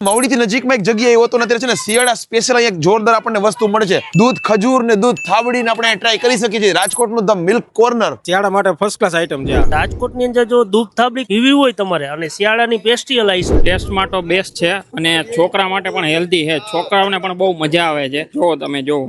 મવડીથી નજીકમાં એક જગ્યા એવો તો નથી છે ને શિયાળા સ્પેશિયલ એક જોરદાર આપણને વસ્તુ મળે છે દૂધ ખજૂર ને દૂધ થાબડીને આપણે ટ્રાય કરી શકીએ છીએ રાજકોટનું ધ મિલ્ક કોર્નર શિયાળા માટે ફર્સ્ટ ક્લાસ આઈટમ છે રાજકોટની અંદર જો દૂધ થાબડી પીવી હોય તમારે અને શિયાળાની પેસ્ટ્રી લાવી ટેસ્ટ માટે બેસ્ટ છે અને છોકરા માટે પણ હેલ્ધી છે છોકરાઓને પણ બહુ મજા આવે છે જો તમે જો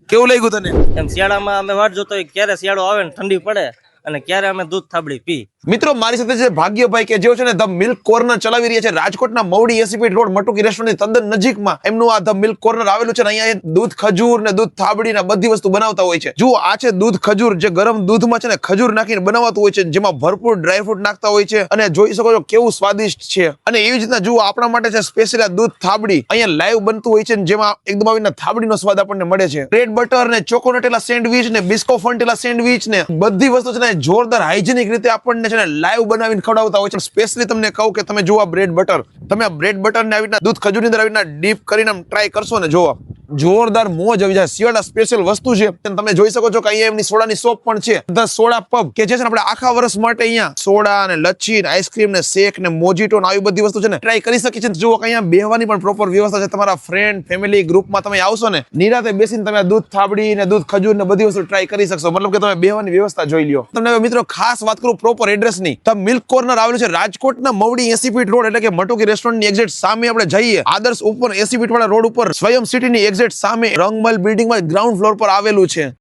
કેવું લાગ્યું તને એમ શિયાળામાં અમે વાટ જોતો હોય ક્યારે શિયાળો આવે ને ઠંડી પડે અને ક્યારે અમે દૂધ થાબડી પી મિત્રો મારી સાથે છે ભાગ્યભાઈ કે જેઓ છે ને ધ મિલ્ક કોર્નર ચલાવી રહ્યા છે રાજકોટના મવડી 80 ફીટ રોડ મટુકી રેસ્ટોરન્ટની તદ્દન નજીકમાં એમનું આ ધ મિલ્ક કોર્નર આવેલું છે ને અહીંયા દૂધ ખજૂર ને દૂધ થાબડી ને બધી વસ્તુ બનાવતા હોય છે જુઓ આ છે દૂધ ખજૂર જે ગરમ દૂધમાં છે ને ખજૂર નાખીને બનાવતું હોય છે જેમાં ભરપૂર ડ્રાયફ્રૂટ નાખતા હોય છે અને જોઈ શકો છો કેવું સ્વાદિષ્ટ છે અને એવી જ રીતના જુઓ આપણા માટે છે સ્પેશિયલ દૂધ થાબડી અહીંયા લાઈવ બનતું હોય છે જેમાં એકદમ આવીને થાબડીનો સ્વાદ આપણને મળે છે બ્રેડ બટર ને ચોકોનટેલા સેન્ડવિચ ને બિસ્કો ફન્ટેલા સેન્ડવિચ ને બધી વસ્તુ છે ને જોરદાર હાઇજેનિક રીતે આપણને છે ને લાઈવ બનાવીને ખવડાવતા હોય છે સ્પેશિયલી તમને કહું કે તમે જુઓ બ્રેડ બટર તમે આ બ્રેડ બટર ને આવી રીતના દૂધ ખજૂરની અંદર આવી રીતના ડીપ કરીને ટ્રાય કરશો ને જોવો જોરદાર મોજ આવી જાય શિયાળા સ્પેશિયલ વસ્તુ છે તમે જોઈ શકો છો કે અહીંયા એમની સોડાની શોપ પણ છે ધ સોડા પબ કે જે છે ને આપણે આખા વર્ષ માટે અહીંયા સોડા અને લચ્છી ને આઈસ્ક્રીમ ને શેક ને મોજીટો ને આવી બધી વસ્તુ છે ને ટ્રાય કરી શકીએ છીએ જુઓ કે અહીંયા બેહવાની પણ પ્રોપર વ્યવસ્થા છે તમારા ફ્રેન્ડ ફેમિલી ગ્રુપમાં તમે આવશો ને નિરાતે બેસીને તમે દૂધ થાબડી ને દૂધ ખજૂર ને બધી વસ્તુ ટ્રાય કરી શકશો મતલબ કે તમે બેહવાની વ્યવસ્થા જોઈ લ્યો તમને મિત્રો ખાસ વાત કરું પ્રોપર એડ્રેસ ની ધ મિલ્ક કોર્નર આવેલું છે રાજકોટના મવડી 80 ફીટ રોડ એટલે કે મટુકી રેસ્ટોરન્ટની એક્ઝેક્ટ સામે આપણે જઈએ આદર્શ ઉપર 80 ફીટ વાળા રોડ ઉપર સ્વયં સિટીની એક્ઝેક્ટ સામે રંગમલ બિલ્ડિંગમાં ગ્રાઉન્ડ ફ્લોર પર આવેલું છે